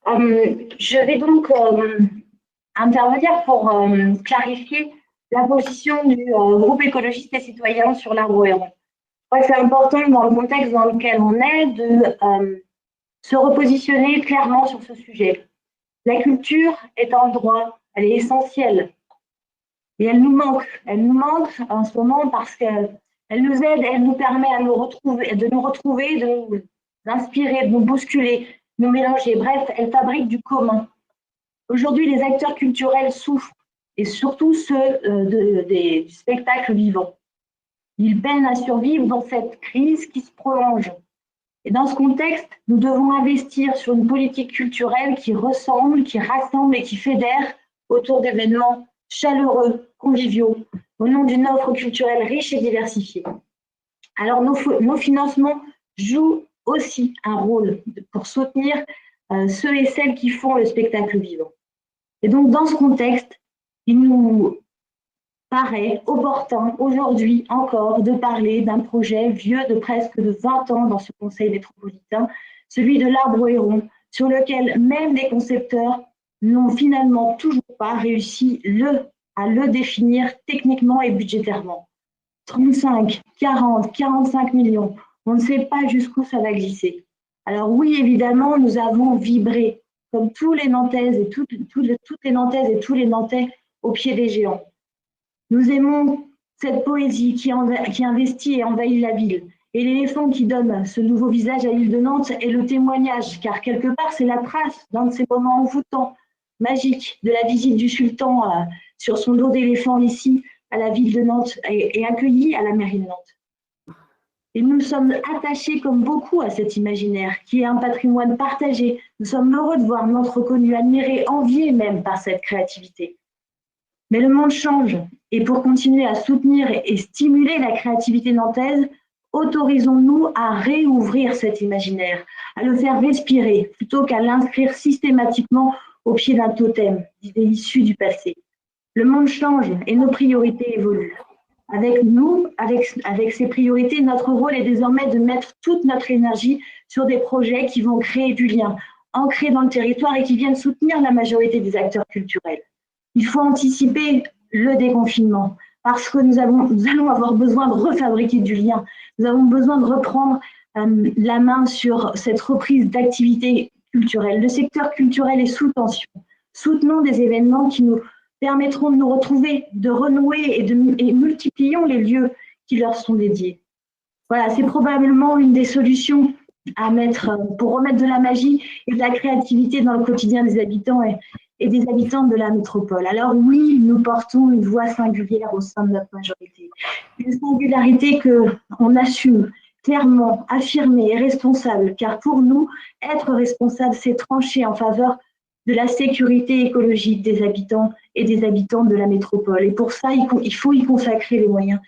Je vais donc intervenir pour clarifier la position du groupe écologiste et citoyen sur l'arbre héron. Je crois que c'est important dans le contexte dans lequel on est de se repositionner clairement sur ce sujet. La culture est un droit, elle est essentielle et elle nous manque. Elle nous manque en ce moment parce qu'elle nous aide, elle nous permet à nous retrouver, de nous retrouver, de nous inspirer, de nous bousculer, de nous mélanger. Bref, elle fabrique du commun. Aujourd'hui, les acteurs culturels souffrent, et surtout ceux du spectacle vivant. Ils peinent à survivre dans cette crise qui se prolonge. Et dans ce contexte, nous devons investir sur une politique culturelle qui ressemble, qui rassemble et qui fédère autour d'événements chaleureux, conviviaux, au nom d'une offre culturelle riche et diversifiée. Alors, nos financements jouent aussi un rôle pour soutenir ceux et celles qui font le spectacle vivant. Et donc, dans ce contexte, il nous paraît opportun aujourd'hui encore de parler d'un projet vieux de presque de 20 ans dans ce conseil métropolitain, celui de l'arbre héron, sur lequel même les concepteurs n'ont finalement toujours pas réussi à le définir techniquement et budgétairement. 35, 40, 45 millions, on ne sait pas jusqu'où ça va glisser. Alors oui, évidemment, nous avons vibré comme tous les Nantaises et toutes les Nantaises et tous les Nantais au pied des géants. Nous aimons cette poésie qui investit et envahit la ville. Et l'éléphant qui donne ce nouveau visage à l'île de Nantes est le témoignage, car quelque part, c'est la trace d'un de ces moments envoûtants, magiques, de la visite du sultan sur son dos d'éléphant ici, à la ville de Nantes, et accueilli à la mairie de Nantes. Et nous sommes attachés comme beaucoup à cet imaginaire, qui est un patrimoine partagé. Nous sommes heureux de voir Nantes reconnue, admirée, enviée même par cette créativité. Mais le monde change, et pour continuer à soutenir et stimuler la créativité nantaise, autorisons-nous à réouvrir cet imaginaire, à le faire respirer, plutôt qu'à l'inscrire systématiquement au pied d'un totem d'idées issues du passé. Le monde change et nos priorités évoluent. Avec ces priorités, notre rôle est désormais de mettre toute notre énergie sur des projets qui vont créer du lien, ancrés dans le territoire et qui viennent soutenir la majorité des acteurs culturels. Il faut anticiper le déconfinement parce que nous allons avoir besoin de refabriquer du lien. Nous avons besoin de reprendre la main sur cette reprise d'activité culturelle. Le secteur culturel est sous tension. Soutenons des événements qui nous permettront de nous retrouver, de renouer et multiplions les lieux qui leur sont dédiés. Voilà, c'est probablement une des solutions à mettre pour remettre de la magie et de la créativité dans le quotidien des habitants et des habitants de la métropole. Alors oui, nous portons une voix singulière au sein de notre majorité. Une singularité qu'on assume clairement, affirmée et responsable, car pour nous, être responsable, c'est trancher en faveur de la sécurité écologique des habitants et des habitants de la métropole. Et pour ça, il faut y consacrer les moyens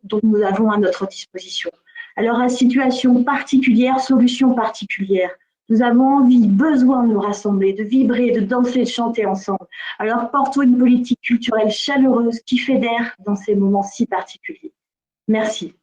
dont nous avons à notre disposition. Alors, à situation particulière, solution particulière, nous avons envie, besoin de nous rassembler, de vibrer, de danser, de chanter ensemble. Alors, portons une politique culturelle chaleureuse qui fédère dans ces moments si particuliers. Merci.